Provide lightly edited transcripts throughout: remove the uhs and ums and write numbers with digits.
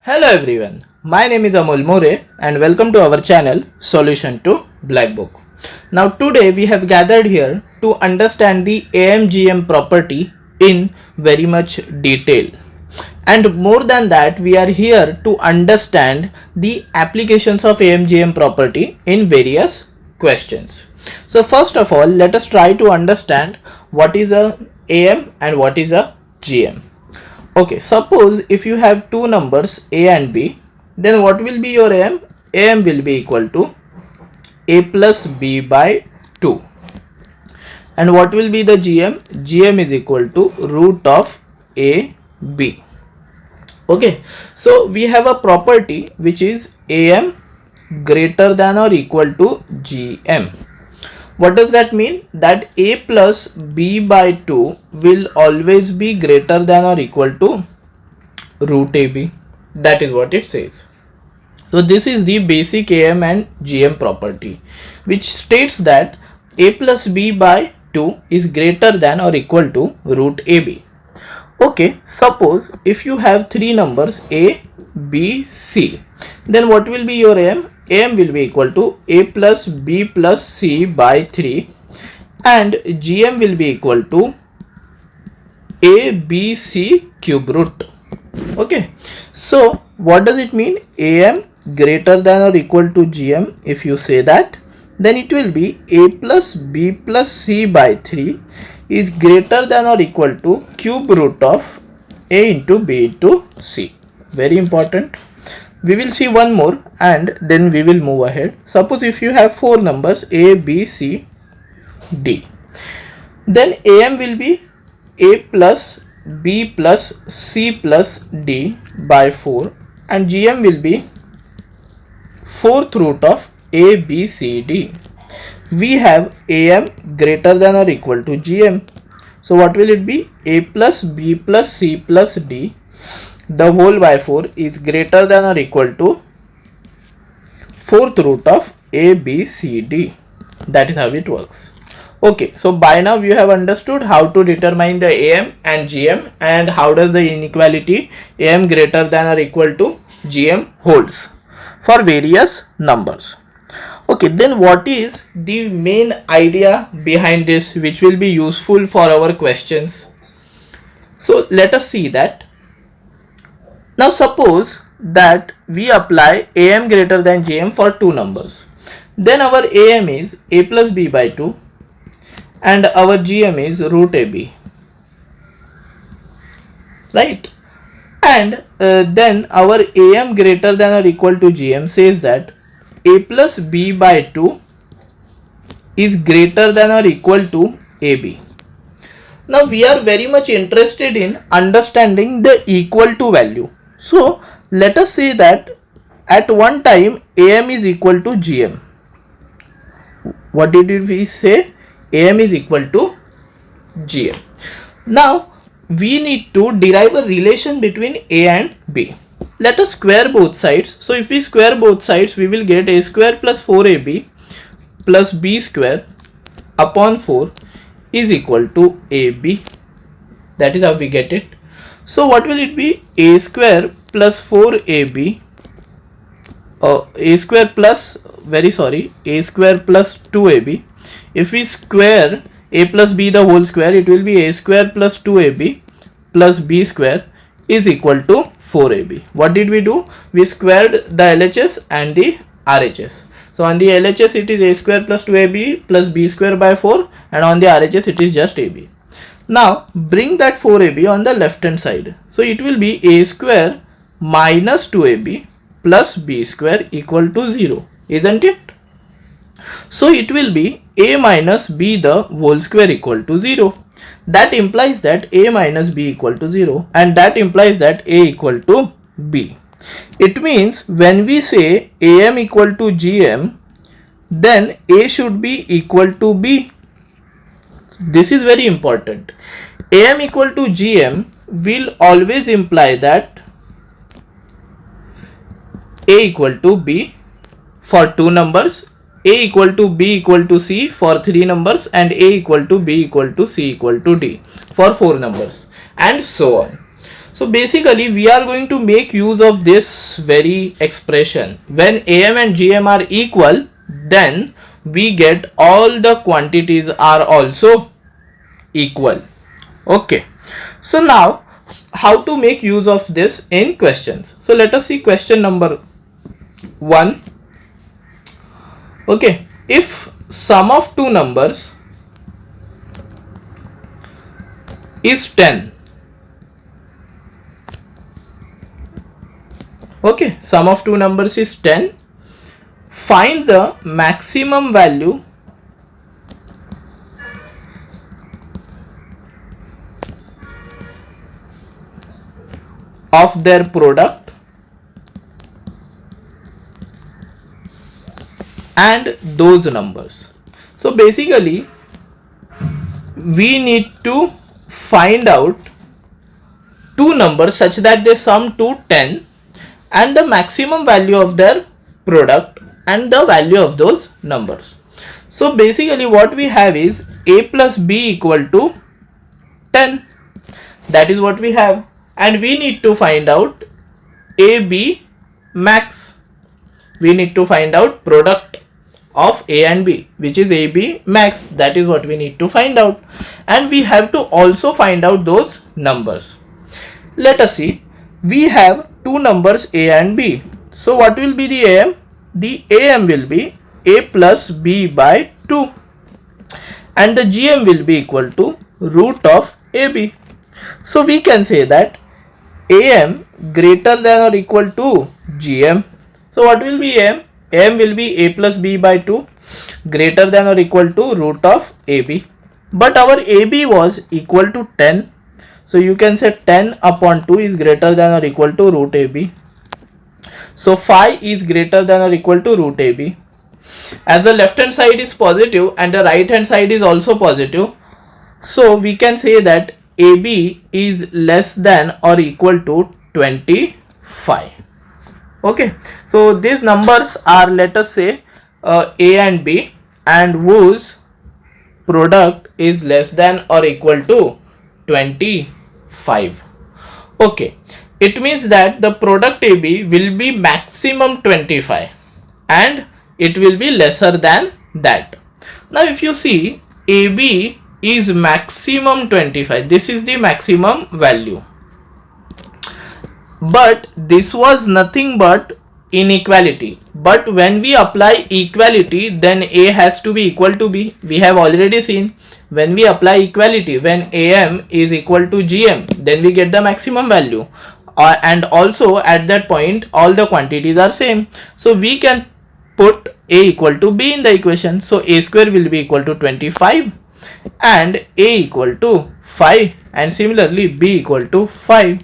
Hello everyone, my name is Amol More and welcome to our channel Solution to Blackbook. Now today we have gathered here to understand the AMGM property in very much detail. And more than that, we are here to understand the applications of AMGM property in various questions. So first of all, let us try to understand what is a AM and what is a GM. Okay, suppose if you have two numbers A and B, then what will be your AM? AM will be equal to A plus B by 2. And what will be the GM? GM is equal to root of AB. Okay, so we have a property which is AM greater than or equal to GM. What does that mean? That A plus B by 2 will always be greater than or equal to root AB. That is what it says. So this is the basic AM and GM property, which states that A plus B by 2 is greater than or equal to root AB. Okay, suppose if you have three numbers A, B, C, then what will be your AM? AM will be equal to A plus B plus C by 3 and GM will be equal to A, B, C cube root. Okay, so what does it mean? AM greater than or equal to GM. If you say that, then it will be A plus B plus C by 3 is greater than or equal to cube root of A into B into C. Very important. We will see one more and then we will move ahead. Suppose if you have four numbers A, B, C, D, then AM will be A plus B plus C plus D by 4 and GM will be fourth root of A, B, C, D. We have AM greater than or equal to GM. So what will it be? A plus B plus C plus D the whole by 4 is greater than or equal to fourth root of A, B, C, D. That is how it works. Okay, so by now you have understood how to determine the AM and GM and how does the inequality AM greater than or equal to GM holds for various numbers. Okay, then what is the main idea behind this which will be useful for our questions? So let us see that. Now suppose that we apply AM greater than GM for two numbers. Then our AM is A plus B by 2 and our GM is root AB. Right? And then our AM greater than or equal to GM says that A plus B by 2 is greater than or equal to AB. Now we are very much interested in understanding the equal to value. So let us say that at one time AM is equal to GM. What did we say? AM is equal to GM. Now we need to derive a relation between A and B. Let us square both sides. So if we square both sides, we will get A square plus 4AB plus B square upon 4 is equal to AB. That is how we get it. So what will it be? A square plus 4AB A square plus A square plus 2AB. If we square A plus B the whole square, it will be A square plus 2AB plus B square is equal to 4AB. What did we do? We squared the LHS and the RHS. So on the LHS it is A square plus 2AB plus B square by 4 and on the RHS it is just AB. Now bring that 4AB on the left hand side. So it will be A square minus 2AB plus B square equal to 0, isn't it? So it will be A minus B the whole square equal to 0. That implies that A minus B equal to 0 and that implies that A equal to B. It means when we say AM equal to GM, then A should be equal to B. This is very important. AM equal to GM will always imply that A equal to B for two numbers, A equal to B equal to C for three numbers and A equal to B equal to C equal to D for four numbers and so on. So basically we are going to make use of this very expression. When AM and GM are equal, then we get all the quantities are also equal. Okay, so now how to make use of this in questions. So let us see question number 1. Okay, if sum of two numbers is 10. Okay, sum of two numbers is 10. Find the maximum value of their product and those numbers. So basically we need to find out two numbers such that they sum to 10 and the maximum value of their product and the value of those numbers. So basically what we have is a plus b equal to 10. That is what we have, and we need to find out AB max. We need to find out product of A and B, which is AB max. That is what we need to find out, and we have to also find out those numbers. Let us see. We have two numbers A and B. So what will be the AM? The AM will be A plus B by 2, and the GM will be equal to root of AB. So we can say that AM greater than or equal to GM. So what will be AM? AM will be A plus B by 2 greater than or equal to root of AB. But our AB was equal to 10. So you can say 10 upon 2 is greater than or equal to root AB. So phi is greater than or equal to root AB. As the left hand side is positive and the right hand side is also positive, so we can say that AB is less than or equal to 25. Okay, so these numbers are, let us say, A and B, and whose product is less than or equal to 25. Okay, it means that the product AB will be maximum 25 and it will be lesser than that. Now if you see, AB is maximum 25. This is the maximum value. But this was nothing but inequality. But when we apply equality, then A has to be equal to B. We have already seen when we apply equality, when AM is equal to GM, then we get the maximum value. And also at that point, all the quantities are same. So we can put A equal to B in the equation. So A square will be equal to 25 and A equal to 5, and similarly B equal to 5.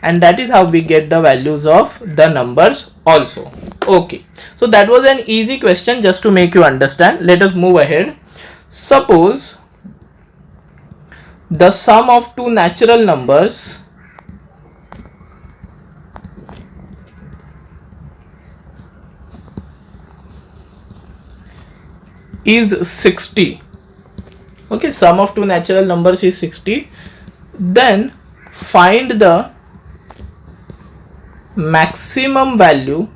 And that is how we get the values of the numbers also. Okay, so that was an easy question just to make you understand. Let us move ahead. Suppose the sum of two natural numbers is 60. Okay, sum of two natural numbers is 60. Then find the maximum value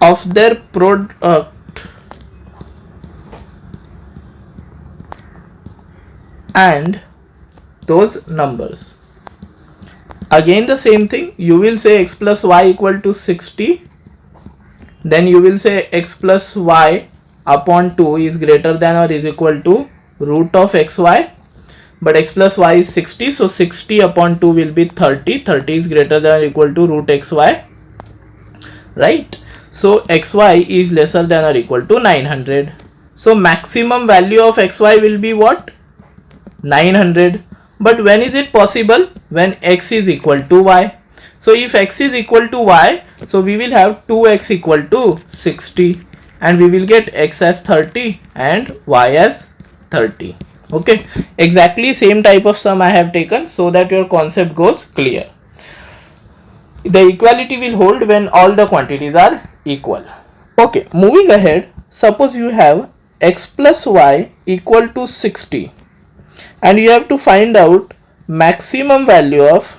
of their product and those numbers. Again the same thing, you will say x plus y equal to 60, then you will say x plus y upon 2 is greater than or is equal to root of xy, but x plus y is 60, so 60 upon 2 will be 30. 30 is greater than or equal to root xy, right? So xy is lesser than or equal to 900. So maximum value of xy will be what? 900. But when is it possible? When x is equal to y. So if x is equal to y, so we will have 2x equal to 60, and we will get x as 30 and y as 30. Okay, exactly same type of sum I have taken so that your concept goes clear. The equality will hold when all the quantities are equal. Okay, moving ahead, suppose you have x plus y equal to 60. and you have to find out maximum value of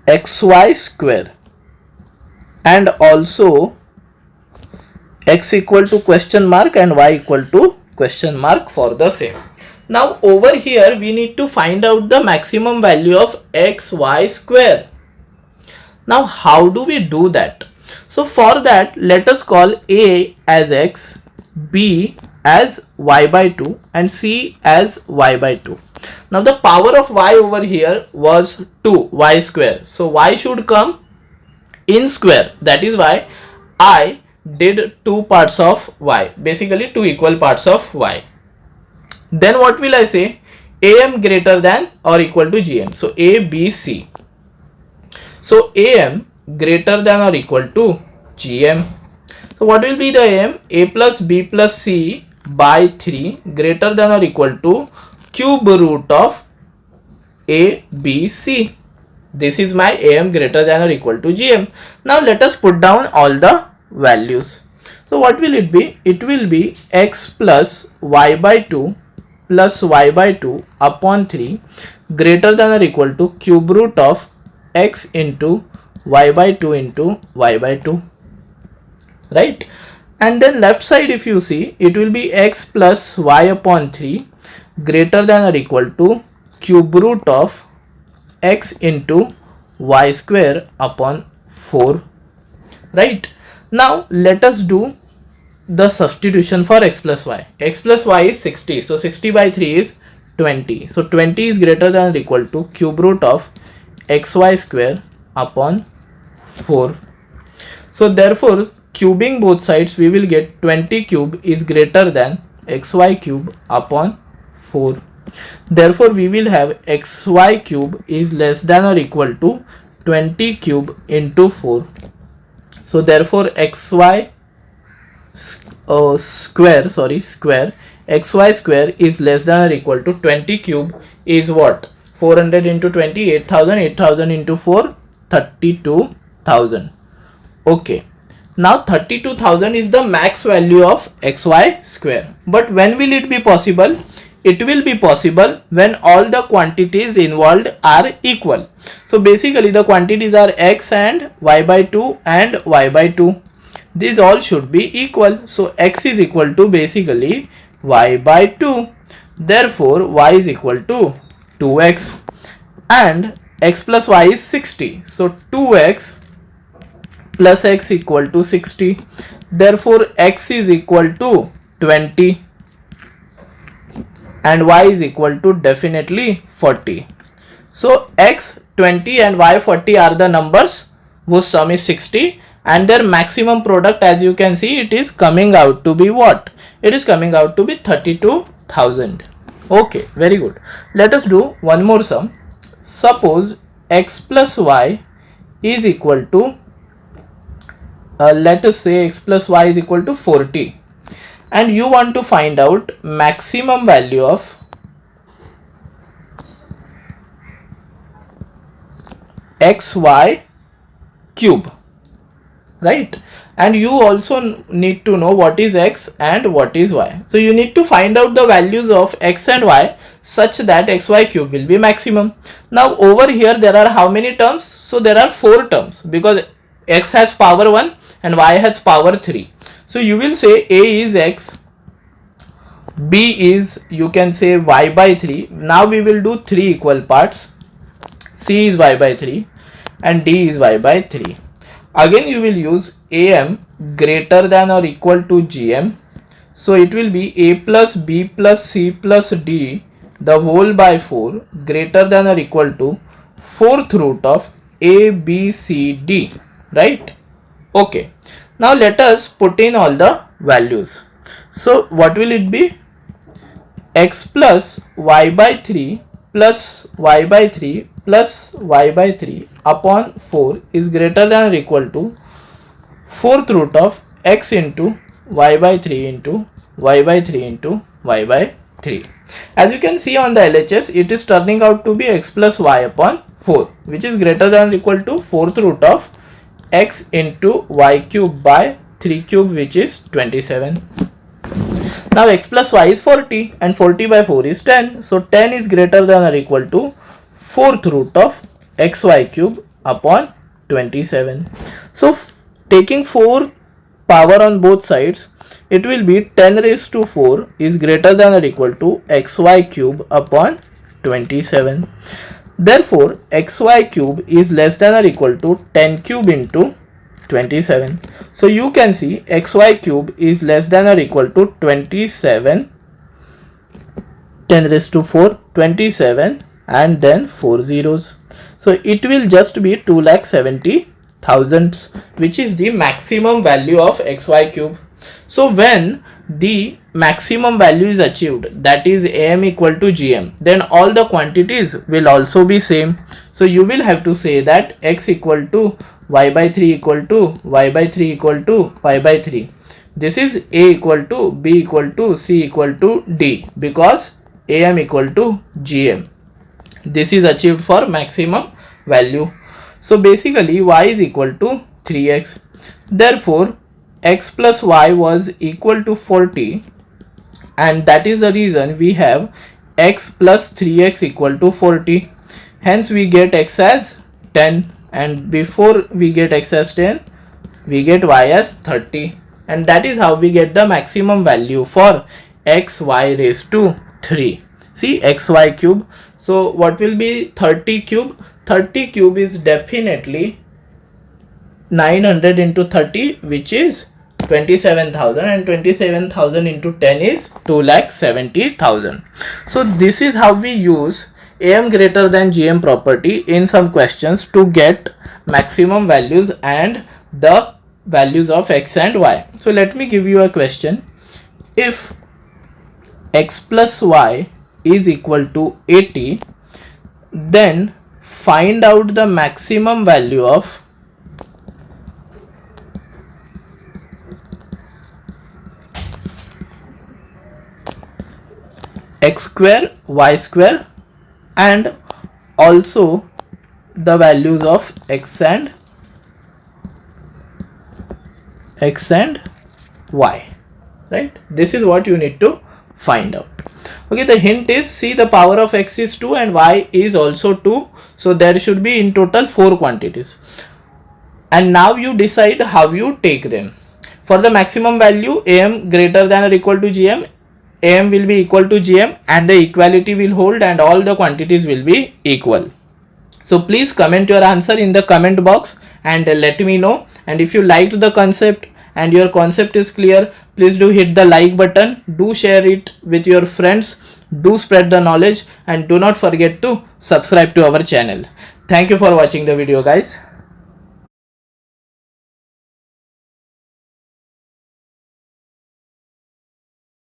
xy square and also x equal to question mark and y equal to question mark for the same. Now over here we need to find out the maximum value of xy square. Now how do we do that? So for that, let us call a as x, b as y by 2 and c as y by 2. Now the power of y over here was 2, y square. So y should come in square. That is why I did 2 parts of y, basically 2 equal parts of y. Then what will I say? am greater than or equal to gm. So a, b, c. So am greater than or equal to gm. So what will be the am? A plus b plus c by 3 greater than or equal to cube root of a, b, c. This is my am greater than or equal to gm. Now let us put down all the values. So what will it be? It will be x plus y by 2 plus y by 2 upon 3 greater than or equal to cube root of x into y by 2 into y by 2, right? And then left side if you see, it will be x plus y upon 3 greater than or equal to cube root of x into y square upon 4, right? Now let us do the substitution for x plus y. X plus y is 60, so 60 by 3 is 20. So 20 is greater than or equal to cube root of xy square upon 4. So therefore cubing both sides we will get 20 cube is greater than xy cube upon 4. Therefore we will have xy cube is less than or equal to 20 cube into 4. So therefore xy square xy square is less than or equal to 20 cube is what? 400 into 20, 8000, 8000 into 4, 32,000. Okay, now 32,000 is the max value of xy square. But when will it be possible? It will be possible when all the quantities involved are equal. So basically the quantities are x and y by 2 and y by 2. These all should be equal. So x is equal to basically y by 2. Therefore y is equal to 2x and x plus y is 60. So 2x plus x equal to 60. Therefore x is equal to 20 and y is equal to definitely 40. So x 20 and y 40 are the numbers whose sum is 60 and their maximum product, as you can see, it is coming out to be what? It is coming out to be 32,000. Okay, very good. Let us do one more sum. Suppose x plus y is equal to let us say x plus y is equal to 40 and you want to find out maximum value of xy cube, right? And you also need to know what is x and what is y. So you need to find out the values of x and y such that xy cube will be maximum. Now over here there are how many terms? So there are 4 terms because x has power 1 and y has power 3. So you will say a is x, b is, you can say, y by 3. Now we will do 3 equal parts. C is y by 3 and d is y by 3. Again you will use am greater than or equal to gm. So it will be a plus b plus c plus d the whole by 4 greater than or equal to 4th root of a, b, c, d, right? Okay, now let us put in all the values. So what will it be? X plus y by 3 plus y by 3 plus y by 3 upon 4 is greater than or equal to 4th root of x into y by 3 into y by 3 into y by 3. As you can see on the LHS, it is turning out to be x plus y upon 4, which is greater than or equal to 4th root of x into y cube by 3 cube, which is 27. Now x plus y is 40 and 40 by 4 is 10. So 10 is greater than or equal to 4th root of xy cube upon 27. So taking 4 power on both sides, it will be 10 raised to 4 is greater than or equal to xy cube upon 27. Therefore, xy cube is less than or equal to 10 cube into 27. So you can see xy cube is less than or equal to 27, 10 raised to 4, 27 and then 4 zeros. So it will just be 2,70,000, which is the maximum value of xy cube. So when the maximum value is achieved, that is am equal to gm, then all the quantities will also be same. So you will have to say that x equal to y by 3 equal to y by 3 equal to y by 3. This is a equal to b equal to c equal to d, because am equal to gm. This is achieved for maximum value. So basically y is equal to 3x. Therefore x plus y was equal to 40, and that is the reason we have x plus 3x equal to 40. Hence we get x as 10, and before we get x as 10, we get y as 30, and that is how we get the maximum value for xy raised to 3. See, xy cube. So what will be 30 cube? 30 cube is definitely 900 into 30, which is 27,000, and 27,000 into 10 is 2,70,000. So this is how we use am greater than gm property in some questions to get maximum values and the values of x and y. So let me give you a question. If x plus y is equal to 80, then find out the maximum value of x square, y square, and also the values of x and y, right? This is what you need to find out. Okay, the hint is, see, the power of x is 2 and y is also 2, so there should be in total 4 quantities. And now you decide how you take them. For the maximum value, am greater than or equal to gm, am will be equal to gm, and the equality will hold and all the quantities will be equal. So please comment your answer in the comment box and let me know. And if you liked the concept and your concept is clear, please do hit the like button, do share it with your friends, do spread the knowledge, and do not forget to subscribe to our channel. Thank you for watching the video, guys.